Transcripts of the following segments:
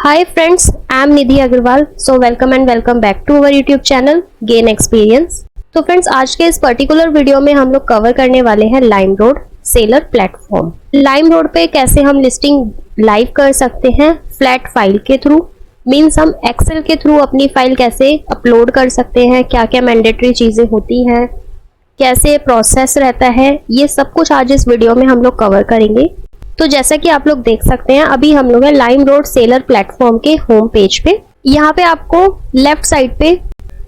Hi friends, I am Nidhi Agarwal. So welcome back to our YouTube channel Gain Experience. तो friends आज के इस particular video में हम लोग कवर करने वाले हैं लाइमरोड सेलर प्लेटफॉर्म। लाइमरोड पे कैसे हम लिस्टिंग लाइव कर सकते हैं फ्लैट फाइल के थ्रू, मीन्स हम एक्सेल के थ्रू अपनी फाइल कैसे अपलोड कर सकते हैं, क्या क्या मैंडेटरी चीजें होती हैं, कैसे प्रोसेस रहता है, ये सब कुछ आज इस वीडियो में हम लोग कवर करेंगे। तो जैसा कि आप लोग देख सकते हैं अभी हम लोग हैं लाइमरोड सेलर प्लेटफॉर्म के होम पेज पे। यहाँ पे आपको लेफ्ट साइड पे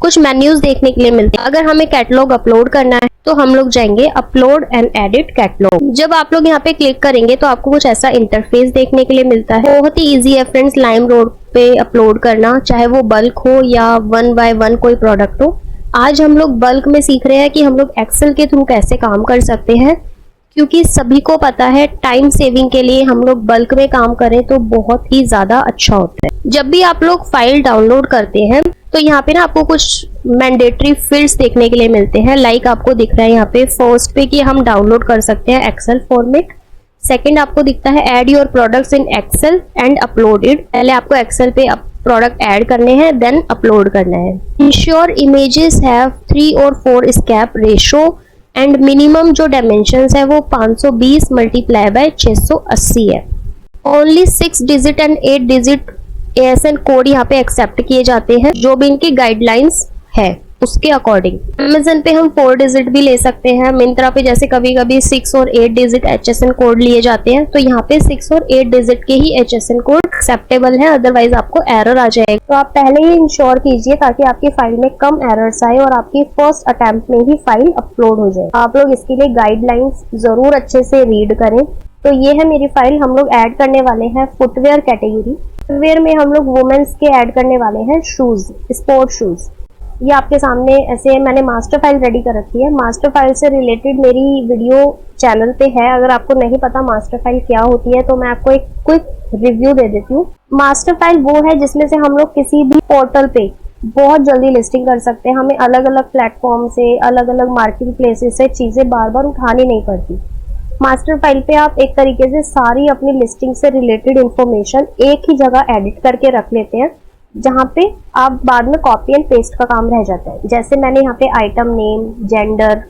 कुछ मेन्यूज देखने के लिए मिलते हैं। अगर हमें कैटलॉग अपलोड करना है तो हम लोग जाएंगे अपलोड एंड एडिट कैटलॉग। जब आप लोग यहाँ पे क्लिक करेंगे तो आपको कुछ ऐसा इंटरफेस देखने के लिए मिलता है। बहुत ही ईजी है फ्रेंड्स लाइमरोड पे अपलोड करना, चाहे वो बल्क हो या 1 बाय 1 कोई प्रोडक्ट हो। आज हम लोग बल्क में सीख रहे हैं कि हम लोग एक्सेल के थ्रू कैसे काम कर सकते हैं, क्योंकि सभी को पता है टाइम सेविंग के लिए हम लोग बल्क में काम करें तो बहुत ही ज्यादा अच्छा होता है। जब भी आप लोग फाइल डाउनलोड करते हैं तो यहाँ पे ना आपको कुछ मैंडेटरी फील्ड्स देखने के लिए मिलते हैं। लाइक आपको दिख रहा है यहाँ पे फर्स्ट पे कि हम डाउनलोड कर सकते हैं एक्सेल फॉर्मेट। सेकंड आपको दिखता है add your products in Excel and upload it. पहले आपको एक्सेल पे प्रोडक्ट ऐड करने हैं देन अपलोड करना है। इंश्योर इमेजेस हैव 3 और 4 स्कैप रेशो एंड मिनिमम जो डायमेंशंस है वो 520 मल्टीप्लाई बाय 680 है। Only 6 digit and 8 digit ASN code यहाँ पे एक्सेप्ट किए जाते हैं, जो भी इनकी गाइडलाइंस है उसके अकॉर्डिंग। अमेजन पे हम 4 डिजिट भी ले सकते हैं। मिंत्रा पे जैसे कभी कभी 6 और 8 डिजिट HSN कोड लिए जाते हैं, तो यहाँ पे 6 और 8 डिजिट के ही HSN कोड एक्सेप्टेबल है, अदरवाइज आपको एरर आ जाएगा। तो आप पहले ही इंश्योर कीजिए ताकि आपकी फाइल में कम एरर्स आए और आपकी फर्स्ट अटेम्प्ट में ही फाइल अपलोड हो जाए। आप लोग इसके लिए गाइडलाइंस जरूर अच्छे से रीड करें। तो ये है मेरी फाइल। हम लोग ऐड करने वाले हैं फुटवेयर कैटेगरी। फुटवेयर में हम लोग वुमेन्स के ऐड करने वाले हैं शूज, स्पोर्ट शूज। ये आपके सामने ऐसे मैंने मास्टर फाइल रेडी कर रखी है। मास्टर फाइल से रिलेटेड मेरी वीडियो चैनल पे है। अगर आपको नहीं पता मास्टर फाइल क्या होती है तो मैं आपको एक क्विक रिव्यू दे देती हूँ। मास्टर फाइल वो है जिसमें से हम लोग किसी भी पोर्टल पे बहुत जल्दी लिस्टिंग कर सकते हैं। हमें अलग अलग प्लेटफॉर्म से, अलग अलग मार्केटिंग प्लेसेस से चीजें बार बार उठानी नहीं पड़ती। मास्टर फाइल पे आप एक तरीके से सारी अपनी लिस्टिंग से रिलेटेड इंफॉर्मेशन एक ही जगह एडिट करके रख लेते हैं, जहाँ पे आप बाद में कॉपी एंड पेस्ट का काम रह जाता है। जैसे मैंने यहाँ पे item name, gender,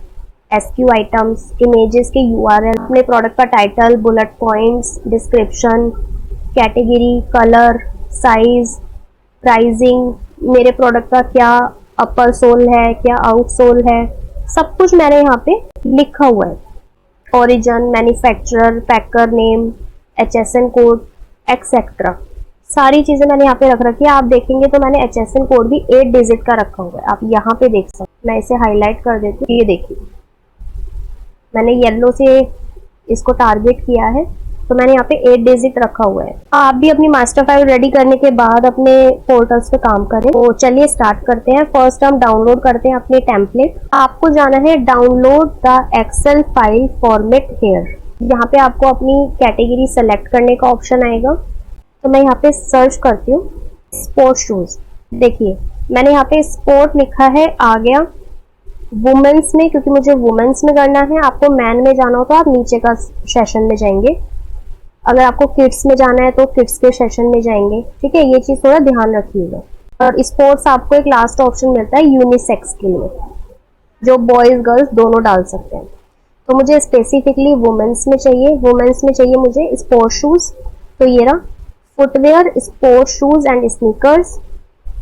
SQ items, images के URL, अपने प्रोडक्ट का title, bullet points, description, category, colour, size, pricing, मेरे प्रोडक्ट का क्या अपर सोल है, क्या आउट सोल है, सब कुछ मैंने यहाँ पे लिखा हुआ है। ओरिजिन, मैन्युफैक्चरर, पैकर नेम, HSN कोड एक्सेट्रा, सारी चीजें मैंने यहाँ पे रख रखी है। आप देखेंगे तो मैंने HSN कोड भी 8 डिजिट का रखा हुआ है। आप यहाँ पे देख सकते हैं। मैं इसे हाईलाइट कर देती हूँ। ये देखिए मैंने येलो से इसको टारगेट किया है, तो मैंने यहाँ पे 8 डिजिट रखा हुआ है। आप भी अपनी मास्टर फाइल रेडी करने के बाद अपने पोर्टल्स पे काम करें। तो चलिए स्टार्ट करते हैं। फर्स्ट हम डाउनलोड करते हैं अपने टेम्पलेट। आपको जाना है download the Excel file format here. यहाँ पे आपको अपनी कैटेगरी सेलेक्ट करने का ऑप्शन आएगा। तो मैं यहाँ पे सर्च करती हूँ स्पोर्ट शूज। देखिए मैंने यहाँ पे स्पोर्ट लिखा है, आ गया। वुमेन्स में, क्योंकि मुझे वुमेन्स में करना है। आपको मैन में जाना हो तो आप नीचे का सेशन में जाएंगे। अगर आपको किड्स में जाना है तो किड्स के सेशन में जाएंगे। ठीक है, ये चीज थोड़ा ध्यान रखिएगा। और स्पोर्ट्स आपको एक लास्ट ऑप्शन मिलता है यूनिसेक्स के लिए, जो बॉयज गर्ल्स दोनों डाल सकते हैं। तो मुझे स्पेसिफिकली वुमेन्स में चाहिए। वुमेन्स में चाहिए मुझे स्पोर्ट शूज। तो ये रहा footwear, sport shoes and sneakers,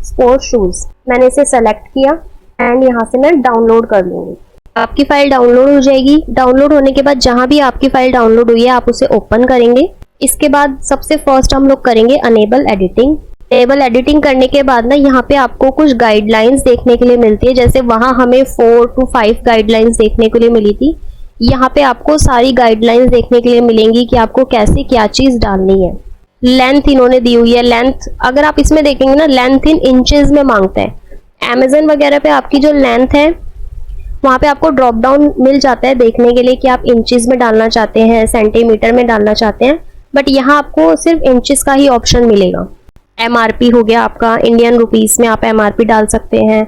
sport shoes. मैंने इसे सेलेक्ट किया एंड यहाँ से मैं डाउनलोड कर लूंगी। आपकी फाइल डाउनलोड हो जाएगी। डाउनलोड होने के बाद जहां भी आपकी फाइल डाउनलोड हुई है आप उसे ओपन करेंगे। इसके बाद सबसे फर्स्ट हम लोग करेंगे अनेबल एडिटिंग। अनेबल एडिटिंग करने के बाद ना यहाँ पे आपको कुछ गाइडलाइंस देखने के लिए मिलती है। जैसे वहां हमें 4 to 5 गाइडलाइंस देखने के लिए मिली थी। यहाँ पे आपको सारी गाइडलाइंस देखने के लिए मिलेंगी कि आपको कैसे क्या चीज डालनी है। लेंथ इन्होंने दी हुई है। लेंथ अगर आप इसमें देखेंगे ना, लेंथ इन इंचेस में मांगता है। अमेजन वगैरह पे आपकी जो लेंथ है वहाँ पे आपको ड्रॉप डाउन मिल जाता है देखने के लिए कि आप इंचेस में डालना चाहते हैं, सेंटीमीटर में डालना चाहते हैं। बट यहाँ आपको सिर्फ इंचेस का ही ऑप्शन मिलेगा। MRP हो गया आपका, इंडियन रुपीस में आप MRP डाल सकते हैं।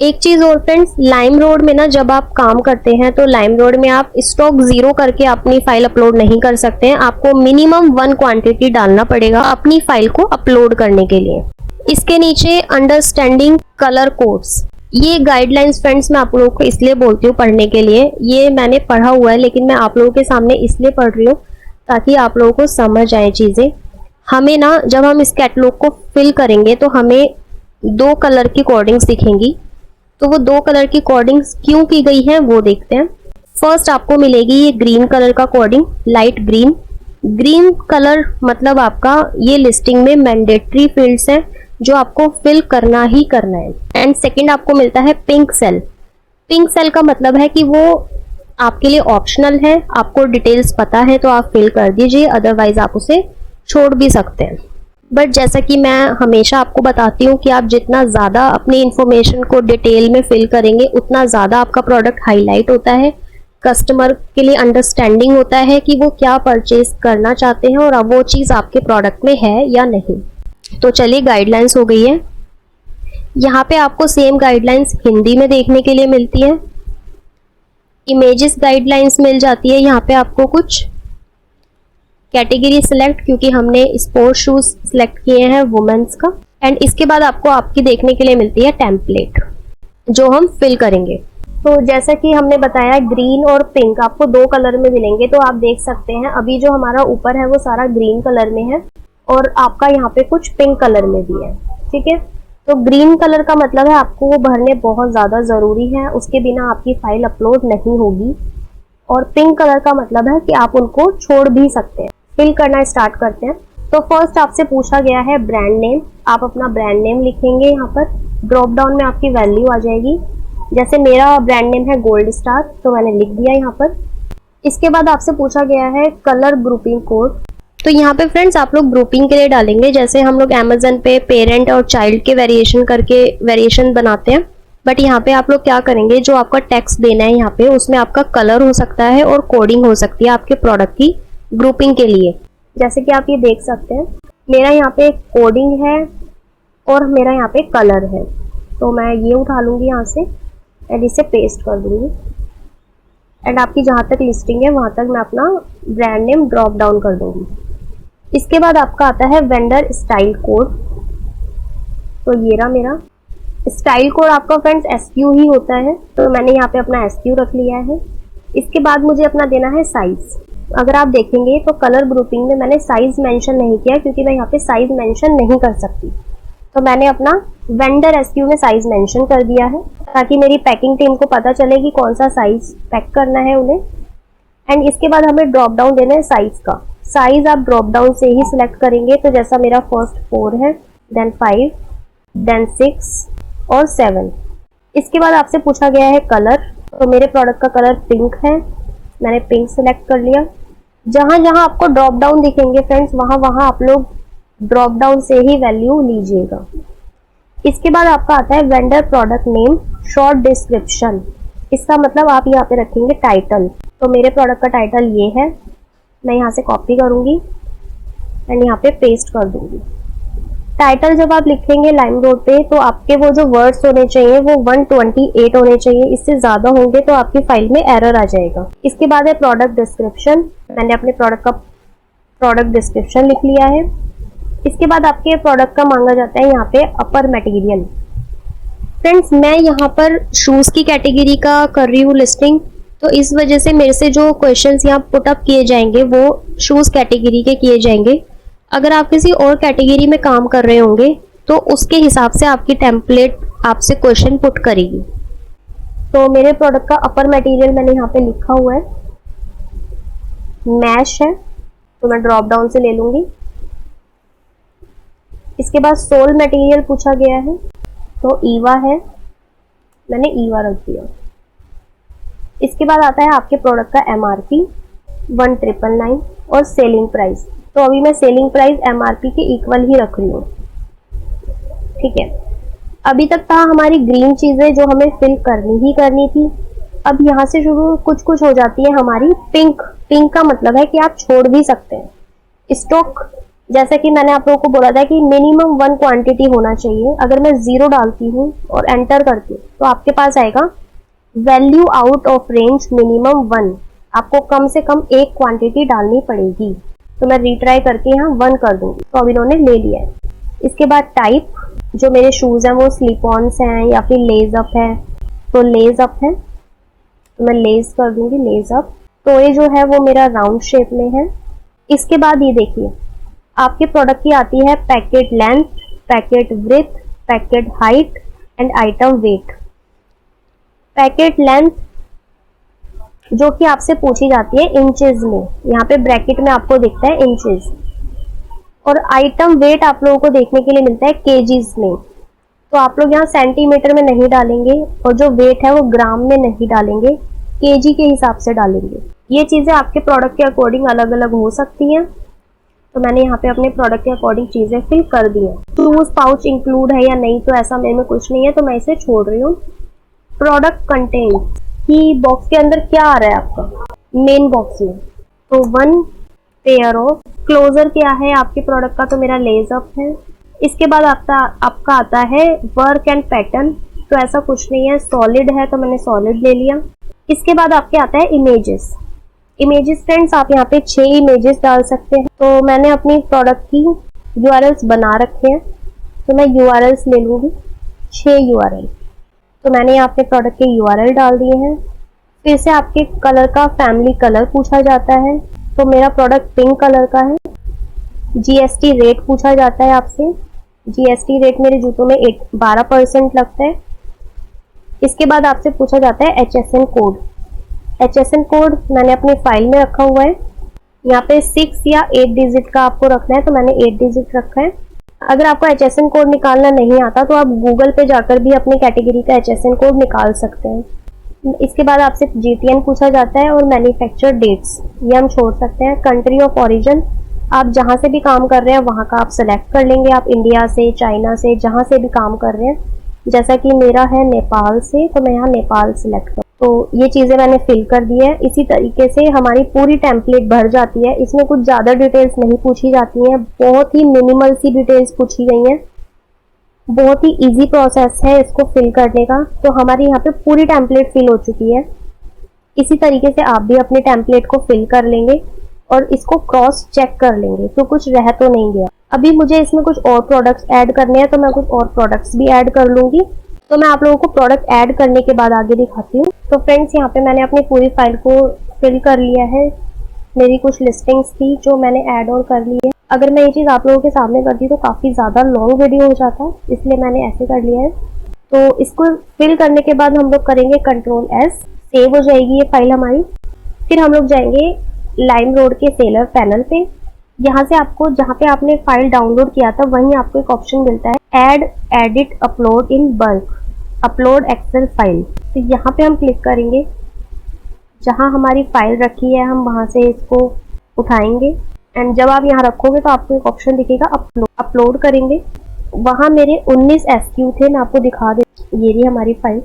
एक चीज और फ्रेंड्स, लाइम रोड में ना जब आप काम करते हैं तो लाइम रोड में आप स्टॉक 0 करके अपनी फाइल अपलोड नहीं कर सकते हैं। आपको मिनिमम 1 क्वांटिटी डालना पड़ेगा अपनी फाइल को अपलोड करने के लिए। इसके नीचे अंडरस्टैंडिंग कलर कोड्स, ये गाइडलाइंस फ्रेंड्स मैं आप लोगों को इसलिए बोलती हूँ पढ़ने के लिए, ये मैंने पढ़ा हुआ है लेकिन मैं आप लोगों के सामने इसलिए पढ़ रही हूँ ताकि आप लोगों को समझ आए चीजें। हमें ना जब हम इस कैटलॉग को फिल करेंगे तो हमें 2 कलर की कोडिंग्स दिखेंगी, तो वो 2 कलर की कोडिंग्स क्यों की गई है वो देखते हैं। फर्स्ट आपको मिलेगी ये ग्रीन कलर का coding, light green. Green colour मतलब आपका ये लिस्टिंग में मैंडेटरी फील्ड्स हैं जो आपको फिल करना ही करना है। एंड सेकंड आपको मिलता है पिंक सेल। पिंक सेल का मतलब है कि वो आपके लिए ऑप्शनल है, आपको डिटेल्स पता है तो आप फिल कर दीजिए, अदरवाइज आप उसे छोड़ भी सकते हैं। बट जैसा कि मैं हमेशा आपको बताती हूँ कि आप जितना ज़्यादा अपनी इंफॉर्मेशन को डिटेल में फिल करेंगे उतना ज़्यादा आपका प्रोडक्ट हाईलाइट होता है, कस्टमर के लिए अंडरस्टैंडिंग होता है कि वो क्या परचेज करना चाहते हैं और अब वो चीज़ आपके प्रोडक्ट में है या नहीं। तो चलिए गाइडलाइंस हो गई है। यहाँ पे आपको सेम गाइडलाइंस हिंदी में देखने के लिए मिलती है। इमेजेस गाइडलाइंस मिल जाती है यहाँ पे आपको कुछ। कैटेगरी सिलेक्ट, क्योंकि हमने स्पोर्ट शूज सिलेक्ट किए हैं वुमेन्स का। एंड इसके बाद आपको आपकी देखने के लिए मिलती है टेम्पलेट जो हम फिल करेंगे। तो जैसा कि हमने बताया ग्रीन और पिंक आपको 2 कलर में मिलेंगे, तो आप देख सकते हैं अभी जो हमारा ऊपर है वो सारा ग्रीन कलर में है और आपका यहाँ पे कुछ पिंक कलर में भी है। ठीक है, तो ग्रीन कलर का मतलब है आपको वो भरने बहुत ज़्यादा ज़रूरी है, उसके बिना आपकी फाइल अपलोड नहीं होगी। और पिंक कलर का मतलब है कि आप उनको छोड़ भी सकते हैं। फिल करना स्टार्ट करते हैं। तो फर्स्ट आपसे पूछा गया है ब्रांड नेम, आप अपना ब्रांड नेम लिखेंगे। यहाँ पर ड्रॉप डाउन में आपकी वैल्यू आ जाएगी, जैसे मेरा ब्रांड नेम है गोल्ड स्टार तो मैंने लिख दिया यहाँ पर। इसके बाद आपसे पूछा गया है कलर ग्रुपिंग कोड, तो यहाँ पे फ्रेंड्स आप लोग ग्रुपिंग के लिए डालेंगे, जैसे हम लोग अमेजन पे पेरेंट और चाइल्ड के वेरिएशन करके वेरिएशन बनाते हैं। बट यहाँ पे आप लोग क्या करेंगे, जो आपका टेक्स्ट देना है यहाँ पे उसमें आपका कलर हो सकता है और कोडिंग हो सकती है आपके प्रोडक्ट की ग्रुपिंग के लिए। जैसे कि आप ये देख सकते हैं मेरा यहाँ पे कोडिंग है और मेरा यहाँ पे कलर है, तो मैं ये उठा लूँगी यहाँ से एंड इसे पेस्ट कर दूँगी। एंड आपकी जहाँ तक लिस्टिंग है वहाँ तक मैं अपना ब्रांड नेम ड्रॉप डाउन कर दूँगी। इसके बाद आपका आता है वेंडर स्टाइल कोड, तो ये रहा मेरा स्टाइल कोड। आपका फ्रेंड्स SQ ही होता है, तो मैंने यहाँ पे अपना SQ रख लिया है। इसके बाद मुझे अपना देना है साइज। अगर आप देखेंगे तो कलर ग्रुपिंग में मैंने साइज मेंशन नहीं किया क्योंकि मैं यहाँ पे साइज मेंशन नहीं कर सकती, तो मैंने अपना वेंडर SQ में साइज मेंशन कर दिया है ताकि मेरी पैकिंग टीम को पता चले कि कौन सा साइज पैक करना है उन्हें। एंड इसके बाद हमें ड्रॉप डाउन देना है साइज का। साइज आप ड्रॉप डाउन से ही सिलेक्ट करेंगे, तो जैसा मेरा फर्स्ट 4 है, देन 5, देन 6 और 7। इसके बाद आपसे पूछा गया है कलर, तो मेरे प्रोडक्ट का कलर पिंक है, मैंने पिंक सिलेक्ट कर लिया। जहां जहां आपको ड्रॉप डाउन दिखेंगे फ्रेंड्स वहां वहां आप लोग ड्रॉप डाउन से ही वैल्यू लीजिएगा। इसके बाद आपका आता है vendor product name short description. इसका मतलब आप यहाँ पे रखेंगे टाइटल, तो मेरे प्रोडक्ट का टाइटल ये है, मैं यहाँ से कॉपी करूंगी एंड यहाँ पे पेस्ट कर दूंगी। टाइटल जब आप लिखेंगे लाइम रोड पे तो आपके वो जो वर्ड्स होने चाहिए वो 128 होने चाहिए, इससे ज्यादा होंगे तो आपकी फाइल में एरर आ जाएगा। इसके बाद है प्रोडक्ट डिस्क्रिप्शन, मैंने अपने प्रोडक्ट का प्रोडक्ट डिस्क्रिप्शन लिख लिया है। इसके बाद आपके प्रोडक्ट का मांगा जाता है यहाँ पे अपर मटेरियल। फ्रेंड्स मैं यहाँ पर शूज की कैटेगरी का कर रही हूँ लिस्टिंग, तो इस वजह से मेरे से जो क्वेश्चंस यहाँ पुट अप किए जाएंगे वो शूज कैटेगरी के किए जाएंगे। अगर आप किसी और कैटेगरी में काम कर रहे होंगे तो उसके हिसाब से आपकी टेम्पलेट आपसे क्वेश्चन पुट करेगी। तो मेरे प्रोडक्ट का अपर मटेरियल मैंने यहाँ पे लिखा हुआ है मैश है, तो मैं ड्रॉप डाउन से ले लूंगी। इसके बाद सोल मटेरियल पूछा गया है, तो ईवा है, मैंने ईवा रख दिया। इसके बाद आता है आपके प्रोडक्ट का MRP 1999 और सेलिंग प्राइस, तो अभी मैं सेलिंग प्राइस MRP के इक्वल ही रख रही हूँ। ठीक है, अभी तक था हमारी ग्रीन चीजें जो हमें फिल करनी ही करनी थी। अब यहाँ से शुरू कुछ कुछ हो जाती है हमारी पिंक। पिंक का मतलब है कि आप छोड़ भी सकते हैं, स्टॉक जैसा कि मैंने आप लोगों को बोला था कि मिनिमम 1 क्वांटिटी होना चाहिए। अगर मैं 0 डालती हूँ और एंटर करती हूँ तो आपके पास आएगा value out of range minimum 1। आपको कम से कम 1 क्वांटिटी डालनी पड़ेगी। तो मैं रीट्राई करके यहाँ 1 कर दूंगी, तो अब इन्होंने ले लिया है। इसके बाद टाइप, जो मेरे शूज हैं वो स्लिप ऑन्स हैं या फिर लेज अप है, तो लेज अप है, तो मैं लेज कर दूंगी, लेज अप। तो ये जो है वो मेरा राउंड शेप में है। इसके बाद ये देखिए आपके प्रोडक्ट की आती है packet length, packet width, packet height and item weight. Packet length जो कि आपसे पूछी जाती है इंचेस में, यहाँ पे ब्रैकेट में आपको दिखता है इंचेस, और आइटम वेट आप लोगों को देखने के लिए मिलता है केजीज में। तो आप लोग यहाँ सेंटीमीटर में नहीं डालेंगे और जो वेट है वो ग्राम में नहीं डालेंगे, केजी के हिसाब से डालेंगे। ये चीजें आपके प्रोडक्ट के अकॉर्डिंग अलग अलग हो सकती हैं, तो मैंने यहाँ पे अपने प्रोडक्ट के अकॉर्डिंग चीजें फिल कर दी हैं। शूज पाउच इंक्लूड है या नहीं, तो ऐसा मेरे में कुछ नहीं है, तो मैं इसे छोड़ रही हूँ। प्रोडक्ट कंटेंट की बॉक्स के अंदर क्या आ रहा है आपका मेन बॉक्स में, तो 1 पेयर ऑफ क्लोजर क्या है आपके प्रोडक्ट का, तो मेरा लेज अप है। इसके बाद आपका आता है वर्क एंड पैटर्न, तो ऐसा कुछ नहीं है, सॉलिड है तो मैंने सॉलिड ले लिया। इसके बाद आपके आता है इमेजेस। इमेजेस फ्रेंड्स आप यहाँ पे 6 इमेजेस डाल सकते हैं, तो मैंने अपनी प्रोडक्ट की URLs बना रखे हैं, तो मैं URLs ले लूँगी, 6 URL। तो मैंने यहाँ अपने प्रोडक्ट के URL डाल दिए हैं। फिर से आपके कलर का फैमिली कलर पूछा जाता है, तो मेरा प्रोडक्ट पिंक कलर का है। GST रेट पूछा जाता है आपसे, GST रेट मेरे जूतों में 12% लगता है। इसके बाद आपसे पूछा जाता है HSN कोड। HSN कोड मैंने अपनी फाइल में रखा हुआ है, यहाँ पे 6 या 8 डिजिट का आपको रखना है, तो मैंने 8 डिजिट रखा है। अगर आपको HSN कोड निकालना नहीं आता तो आप गूगल पे जाकर भी अपनी कैटेगरी का HSN कोड निकाल सकते हैं। इसके बाद आपसे GTN पूछा जाता है और मैन्युफैक्चर डेट्स, ये हम छोड़ सकते हैं। कंट्री ऑफ ओरिजिन, आप जहाँ से भी काम कर रहे हैं वहाँ का आप सेलेक्ट कर लेंगे, आप इंडिया से, चाइना से, जहाँ से भी काम कर रहे हैं। जैसा कि मेरा है नेपाल से, तो मैं यहाँ नेपाल सिलेक्ट कर, तो ये चीज़ें मैंने फिल कर दी है। इसी तरीके से हमारी पूरी टेम्पलेट भर जाती है। इसमें कुछ ज़्यादा डिटेल्स नहीं पूछी जाती हैं, बहुत ही मिनिमल सी डिटेल्स पूछी गई हैं। बहुत ही इजी प्रोसेस है इसको फिल करने का। तो हमारी यहाँ पे पूरी टेम्पलेट फिल हो चुकी है। इसी तरीके से आप भी अपने टेम्पलेट को फिल कर लेंगे और इसको क्रॉस चेक कर लेंगे तो कुछ रह तो नहीं गया। अभी मुझे इसमें कुछ और प्रोडक्ट्स ऐड करने हैं, तो मैं कुछ और प्रोडक्ट्स भी ऐड कर लूँगी। तो मैं आप लोगों को प्रोडक्ट ऐड करने के बाद आगे दिखाती हूँ। तो फ्रेंड्स यहाँ पे मैंने अपनी पूरी फाइल को फिल कर लिया है। मेरी कुछ लिस्टिंग्स थी जो मैंने ऐड और कर ली है। अगर मैं ये चीज़ आप लोगों के सामने करती तो काफ़ी ज़्यादा लॉन्ग वीडियो हो जाता, इसलिए मैंने ऐसे कर लिया है। तो इसको फिल करने के बाद हम लोग करेंगे Ctrl+S, सेव हो जाएगी ये फाइल हमारी। फिर हम लोग जाएंगे लाइमरोड के सेलर पैनल पे। यहाँ से आपको जहाँ पे आपने फाइल डाउनलोड किया था वहीं आपको एक ऑप्शन मिलता है add edit upload in bulk, upload Excel file. तो यहाँ पे हम क्लिक करेंगे, जहाँ हमारी फाइल रखी है हम वहाँ से इसको उठाएंगे एंड जब आप यहाँ रखोगे तो आपको एक ऑप्शन दिखेगा अपलोड करेंगे। वहाँ मेरे 19 SQ थे, मैं आपको दिखा दे। ये रही हमारी फाइल,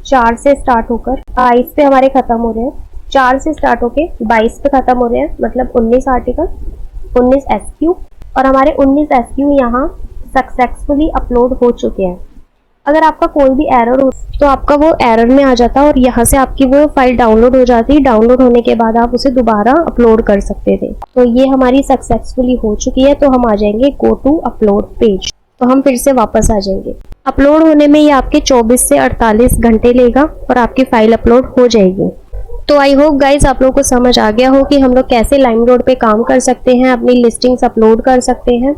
4 से स्टार्ट होकर 22 पे हमारे खत्म हो रहे हैं। 4 से स्टार्ट होके 22 पे खत्म हो रहे हैं, मतलब 19 आर्टिकल, 19 SQ, और हमारे 19 SQ यहाँ सक्सेसफुली अपलोड हो चुके हैं। अगर आपका कोई भी एरर हो तो आपका वो एरर में आ जाता और यहाँ से आपकी वो फाइल डाउनलोड हो जाती। डाउनलोड होने के बाद आप उसे दोबारा अपलोड कर सकते थे। तो ये हमारी सक्सेसफुली हो चुकी है, तो हम आ जाएंगे गो टू अपलोड पेज। तो हम फिर से वापस आ जाएंगे। अपलोड होने में ये आपके 24 से 48 घंटे लेगा और आपकी फाइल अपलोड हो जाएगी। तो आई होप गाइज आप लोगों को समझ आ गया हो कि हम लोग कैसे लाइमरोड पे काम कर सकते हैं, अपनी लिस्टिंग्स अपलोड कर सकते हैं।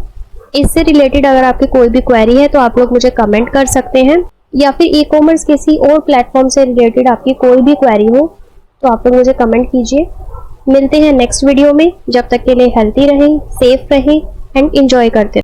इससे रिलेटेड अगर आपकी कोई भी क्वेरी है तो आप लोग मुझे कमेंट कर सकते हैं, या फिर ई कॉमर्स किसी और प्लेटफॉर्म से रिलेटेड आपकी कोई भी क्वेरी हो तो आप लोग मुझे कमेंट कीजिए। मिलते हैं नेक्स्ट वीडियो में, जब तक के लिए हेल्थी रहें, सेफ रहें एंड एंजॉय करते रहें।